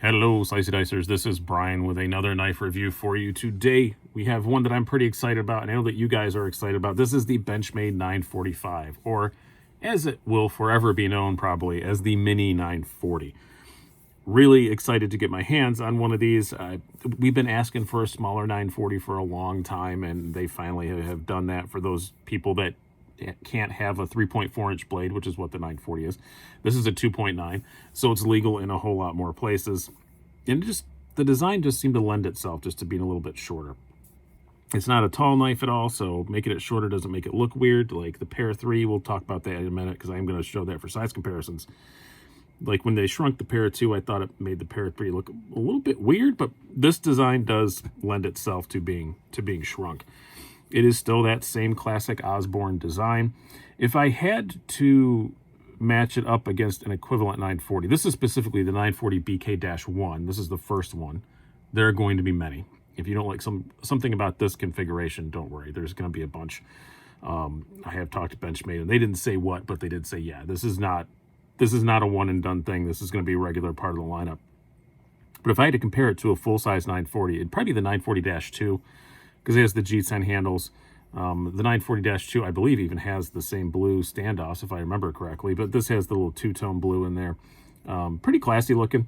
Hello, Slicey Dicers. This is Brian with another knife review for you. Today, we have one that I'm pretty excited about, and I know that you guys are excited about. This is the Benchmade 945, or as it will forever be known probably as the Mini 940. Really excited to get my hands on one of these. We've been asking for a smaller 940 for a long time, and they finally have done that for those people that can't have a 3.4 inch blade, which is what the 940 is. This is a 2.9, so it's legal in a whole lot more places. And just the design just seemed to lend itself just to being a little bit shorter. It's not a tall knife at all, so making it shorter doesn't make it look weird. Like the Para 3, we'll talk about that in a minute because I'm going to show that for size comparisons. Like when they shrunk the Para 2, I thought it made the Para 3 look a little bit weird, but this design does lend itself to being shrunk. It is still that same classic Osborne design. If I had to match it up against an equivalent 940, this is specifically the 940BK-1. This is the first one. There are going to be many. If you don't like something about this configuration, don't worry. There's going to be a bunch. I have talked to Benchmade, and they didn't say what, but they did say, yeah, this is not a one and done thing. This is going to be a regular part of the lineup. But if I had to compare it to a full-size 940, it'd probably be the 940-2, because it has the G10 handles. The 940-2, I believe, even has the same blue standoffs, if I remember correctly, but this has the little two-tone blue in there. Pretty classy looking.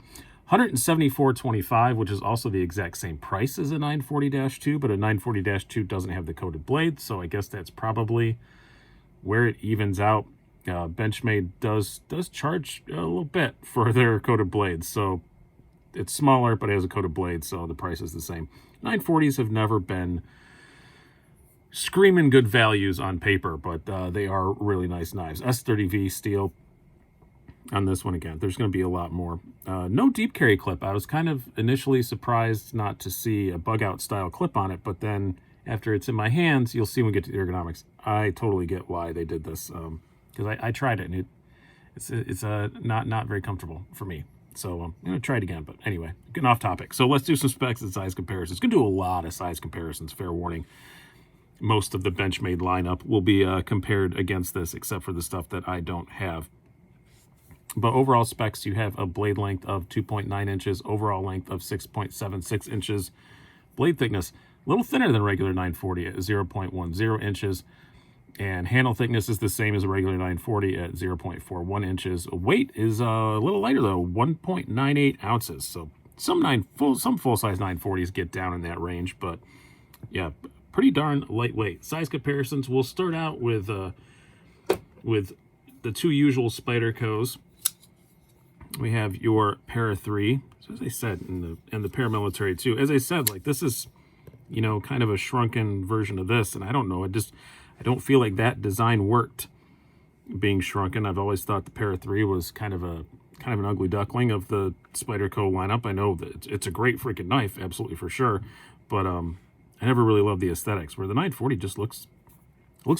$174.25, which is also the exact same price as a 940-2, but a 940-2 doesn't have the coated blade, so I guess that's probably where it evens out. Benchmade does charge a little bit for their coated blades, so it's smaller, but it has a coated blade, so the price is the same. 940s have never been screaming good values on paper, but they are really nice knives. S30V steel on this one again. There's going to be a lot more. No deep carry clip. I was kind of initially surprised not to see a bug out style clip on it, but then after it's in my hands, you'll see when we get to the ergonomics. I totally get why they did this, because I tried it, and it's not very comfortable for me. So I'm going to try it again. But anyway, getting off topic. So let's do some specs and size comparisons. Going to do a lot of size comparisons, fair warning. Most of the Benchmade lineup will be compared against this, except for the stuff that I don't have. But overall specs, you have a blade length of 2.9 inches, overall length of 6.76 inches, blade thickness a little thinner than regular 940 at 0.10 inches, and handle thickness is the same as a regular 940 at 0.41 inches. Weight is a little lighter though, 1.98 ounces. So some full-size 940s get down in that range, but yeah, pretty darn lightweight. Size comparisons, we'll start out with the two usual Spydercos. We have your Para 3, so as I said, and the paramilitary too. As I said, like this is, kind of a shrunken version of this, and I don't know, I don't feel like that design worked being shrunken. I've always thought the Para 3 was kind of an ugly duckling of the Spyderco lineup. I know that it's a great freaking knife, absolutely for sure, but I never really loved the aesthetics, where the 940 just looks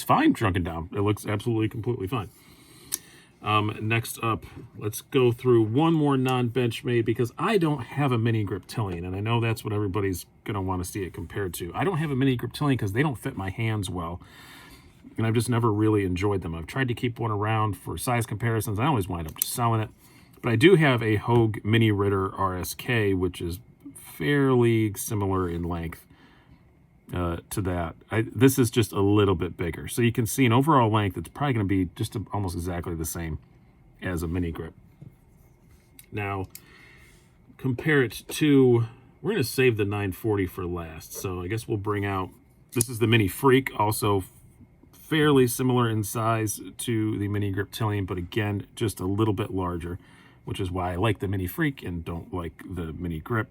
fine shrunken down. It looks absolutely completely fine. Next up, let's go through one more non-Benchmade, because I don't have a mini griptilian, and I know that's what everybody's going to want to see it compared to. I don't have a mini griptilian because they don't fit my hands well, and I've just never really enjoyed them. I've tried to keep one around for size comparisons. I always wind up just selling it. But I do have a Hogue Mini Ritter RSK, which is fairly similar in length to that. This is just a little bit bigger. So you can see in overall length, it's probably going to be just almost exactly the same as a mini grip. Now, compare it to, we're going to save the 940 for last. So I guess we'll bring out, this is the Mini Freak, also fairly similar in size to the Mini Griptilian, but again, just a little bit larger, which is why I like the Mini Freak and don't like the Mini Grip.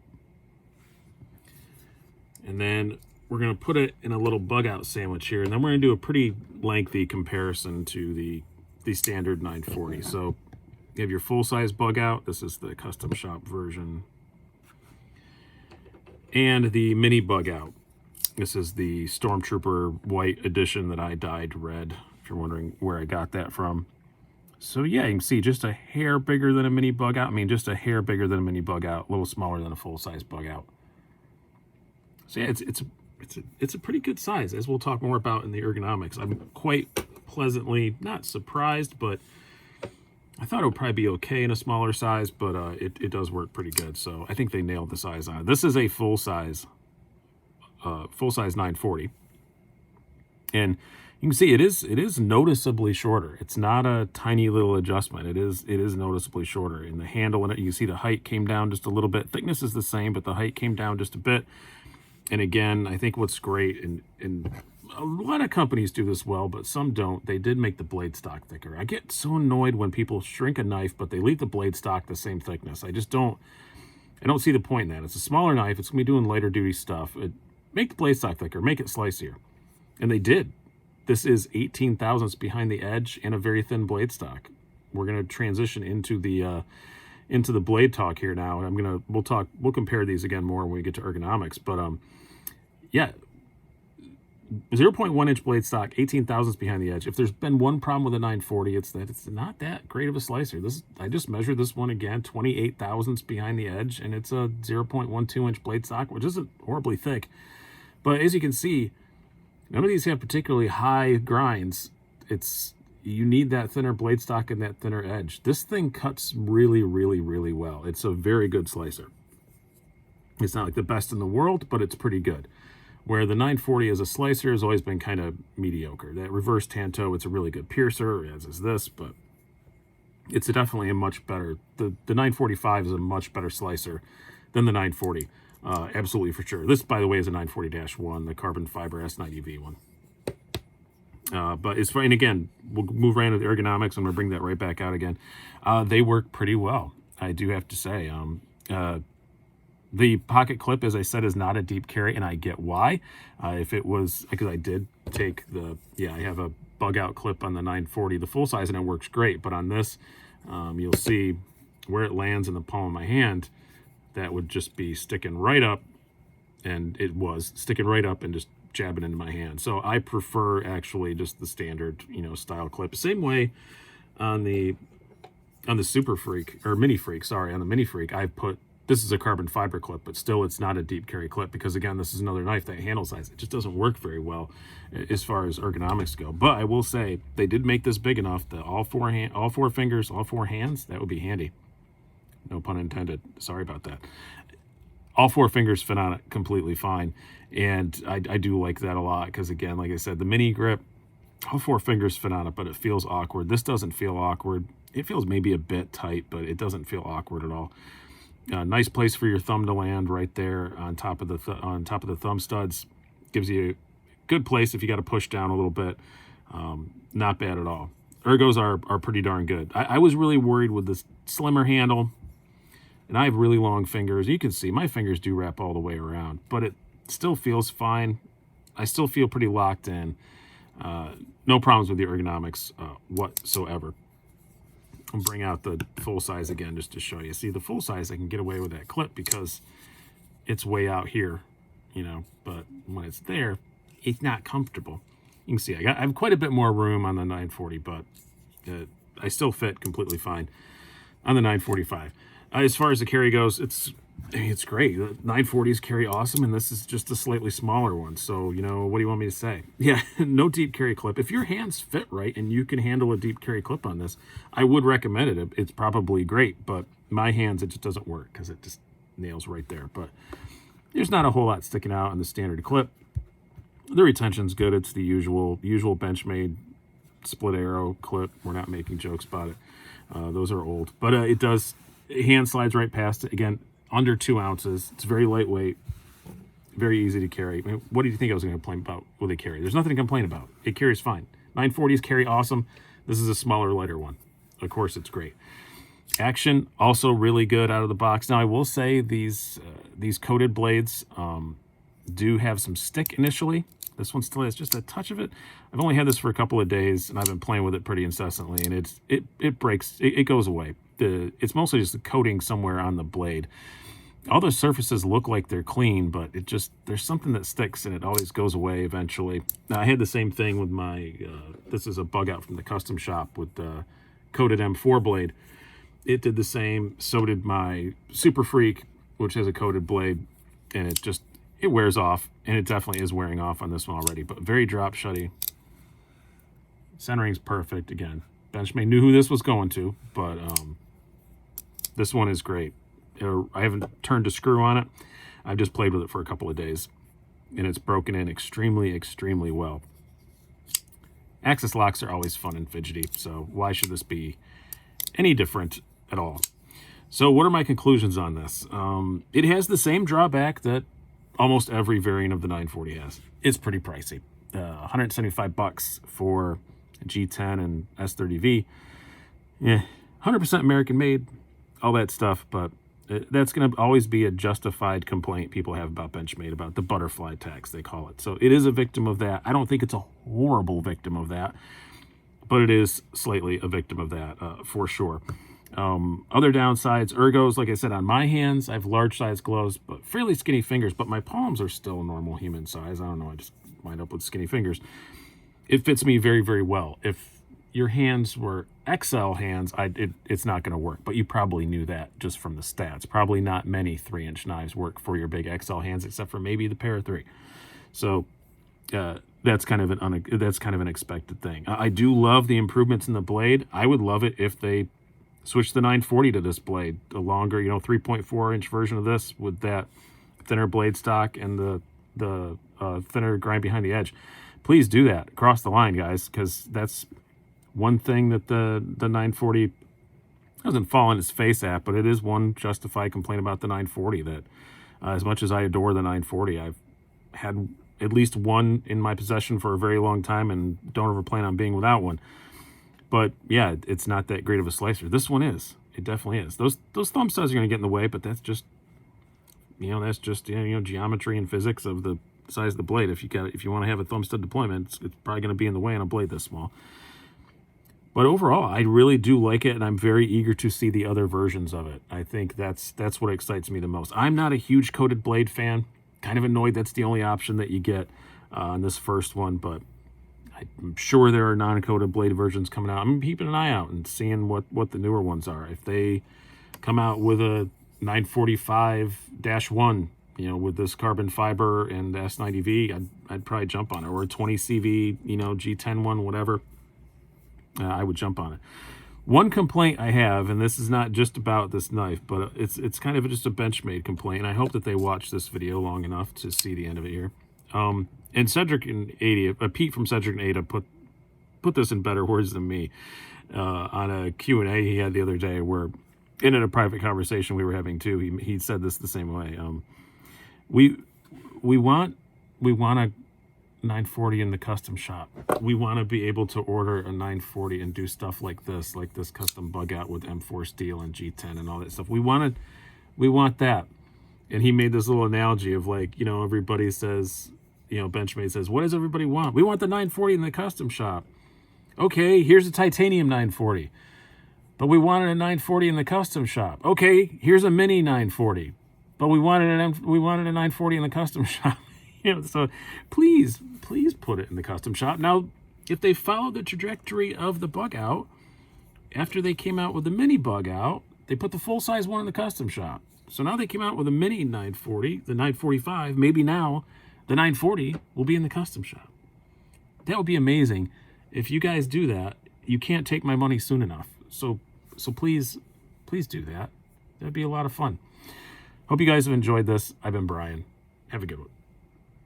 And then we're going to put it in a little bug out sandwich here, and then we're going to do a pretty lengthy comparison to the standard 940. So you have your full-size bug out. This is the custom shop version. And the mini bug out. This is the Stormtrooper white edition that I dyed red, if you're wondering where I got that from. So yeah, you can see just a hair bigger than a mini bug out. I mean, just a hair bigger than a mini bug out, a little smaller than a full-size bug out. So yeah, it's a pretty good size, as we'll talk more about in the ergonomics. I'm quite pleasantly, not surprised, but I thought it would probably be okay in a smaller size, but it does work pretty good. So I think they nailed the size on it. This is a full size 940, and you can see it is noticeably shorter. It's not a tiny little adjustment. It is noticeably shorter. In the handle, and you can see the height came down just a little bit. Thickness is the same, but the height came down just a bit. And again, I think what's great, and a lot of companies do this well, but some don't. They did make the blade stock thicker. I get so annoyed when people shrink a knife, but they leave the blade stock the same thickness. I don't see the point in that. It's a smaller knife. It's going to be doing lighter duty stuff. Make the blade stock thicker. Make it slicier. And they did. This is 18 thousandths behind the edge and a very thin blade stock. We're going to transition into the blade talk here now. We'll compare these again more when we get to ergonomics. But yeah, 0.1 inch blade stock, 18 thousandths behind the edge. If there's been one problem with a 940, it's that it's not that great of a slicer. I just measured this one again, 28 thousandths behind the edge, and it's a 0.12 inch blade stock, which isn't horribly thick. But as you can see, none of these have particularly high grinds. You need that thinner blade stock and that thinner edge. This thing cuts really, really, really well. It's a very good slicer. It's not like the best in the world, but it's pretty good. Where the 940 as a slicer has always been kind of mediocre. That reverse tanto, it's a really good piercer, as is this, but it's definitely a much better, the 945 is a much better slicer than the 940. Absolutely, for sure. This, by the way, is a 940-1, the carbon fiber S90V one. But it's fine. Again, we'll move right into the ergonomics. I'm going to bring that right back out again. They work pretty well, I do have to say. The pocket clip, as I said, is not a deep carry, and I get why. If it was, because I did take I have a bug out clip on the 940, the full size, and it works great. But on this, you'll see where it lands in the palm of my hand, that would just be sticking right up, and it was sticking right up and just jabbing into my hand. So I prefer actually just the standard, style clip. Same way on the Super Freak, or Mini Freak, sorry, on the Mini Freak, this is a carbon fiber clip, but still it's not a deep carry clip, because again, this is another knife that handle size. It just doesn't work very well as far as ergonomics go. But I will say they did make this big enough that all four fingers, all four hands, that would be handy. No pun intended. Sorry about that. All four fingers fit on it completely fine. And I do like that a lot, because again, like I said, the mini grip, all four fingers fit on it, but it feels awkward. This doesn't feel awkward. It feels maybe a bit tight, but it doesn't feel awkward at all. Nice place for your thumb to land right there on top of the thumb studs. Gives you a good place if you got to push down a little bit. Not bad at all. Ergos are pretty darn good. I was really worried with this slimmer handle, and I have really long fingers. You can see my fingers do wrap all the way around, but it still feels fine. I still feel pretty locked in. No problems with the ergonomics whatsoever. I'll bring out the full size again just to show you. See, the full size, I can get away with that clip because it's way out here, but when it's there, it's not comfortable. You can see I have quite a bit more room on the 940, but I still fit completely fine on the 945. As far as the carry goes, it's great. The 940s carry awesome, and this is just a slightly smaller one. So, what do you want me to say? Yeah, no deep carry clip. If your hands fit right and you can handle a deep carry clip on this, I would recommend it. It's probably great, but my hands, it just doesn't work because it just nails right there. But there's not a whole lot sticking out on the standard clip. The retention's good. It's the usual Benchmade split arrow clip. We're not making jokes about it. Those are old, but hand slides right past it. Again, under 2 ounces. It's very lightweight, very easy to carry. I mean, what did you think I was going to complain about with a carry? There's nothing to complain about. It carries fine. 940s carry awesome. This is a smaller, lighter one. Of course, it's great. Action, also really good out of the box. Now, I will say these coated blades do have some stick initially. This one still has just a touch of it. I've only had this for a couple of days, and I've been playing with it pretty incessantly, and it breaks. It goes away. It's mostly just a coating somewhere on the blade. All the surfaces look like they're clean, but there's something that sticks, and it always goes away eventually. Now, I had the same thing with my, this is a bug out from the custom shop with the coated M4 blade. It did the same. So did my Super Freak, which has a coated blade, and it wears off, and it definitely is wearing off on this one already, but very drop shutty. Centering's perfect again. Benchmade knew who this was going to, but this one is great. I haven't turned a screw on it. I've just played with it for a couple of days, and it's broken in extremely, extremely well. Axis locks are always fun and fidgety, so why should this be any different at all? So what are my conclusions on this? It has the same drawback that almost every variant of the 940 has. It's pretty pricey. $175 for G10 and S30V. Yeah, 100% American made, all that stuff, but that's going to always be a justified complaint people have about Benchmade, about the butterfly tax, they call it. So it is a victim of that. I don't think it's a horrible victim of that, but it is slightly a victim of that, for sure. Other downsides, ergos, like I said, on my hands, I have large size gloves, but fairly skinny fingers, but my palms are still normal human size. I don't know, I just wind up with skinny fingers. It fits me very, very well. If your hands were XL hands, it's not going to work, but you probably knew that just from the stats. Probably not many 3-inch knives work for your big XL hands, except for maybe the Para 3. So that's kind of an expected thing. I do love the improvements in the blade. I would love it if they switch the 940 to this blade, the longer, 3.4-inch version of this with that thinner blade stock and the thinner grind behind the edge. Please do that across the line, guys, because that's one thing that the 940 doesn't fall in its face at, but it is one justified complaint about the 940 that as much as I adore the 940, I've had at least one in my possession for a very long time and don't ever plan on being without one. But yeah, it's not that great of a slicer. This one is. It definitely is. Those thumb studs are going to get in the way, but that's just geometry and physics of the size of the blade. If you want to have a thumb stud deployment, it's probably going to be in the way on a blade this small. But overall, I really do like it, and I'm very eager to see the other versions of it. I think that's what excites me the most. I'm not a huge coated blade fan. Kind of annoyed that's the only option that you get on this first one, but I'm sure there are non-coated blade versions coming out. I'm keeping an eye out and seeing what the newer ones are. If they come out with a 945-1, with this carbon fiber and S90V, I'd probably jump on it. Or a 20CV, G10 one, whatever. I would jump on it. One complaint I have, and this is not just about this knife, but it's kind of just a Benchmade complaint. And I hope that they watch this video long enough to see the end of it here. And Cedric and Ada, Pete from Cedric and Ada put this in better words than me on a Q&A he had the other day, where in a private conversation we were having too, he said this the same way. We want a 940 in the custom shop. We want to be able to order a 940 and do stuff like this custom bug out with M4 steel and G10 and all that stuff. We want that. And he made this little analogy of everybody says, Benchmade says, what does everybody want? We want the 940 in the custom shop. Okay, here's a titanium 940. But we wanted a 940 in the custom shop. Okay, here's a mini 940. But we wanted a 940 in the custom shop. So please put it in the custom shop. Now, if they follow the trajectory of the bug out, after they came out with the mini bug out, they put the full-size one in the custom shop. So now they came out with a mini 940, the 945. Maybe now the 940 will be in the custom shop. That would be amazing. If you guys do that, you can't take my money soon enough. So please do that. That'd be a lot of fun. Hope you guys have enjoyed this. I've been Brian. Have a good one.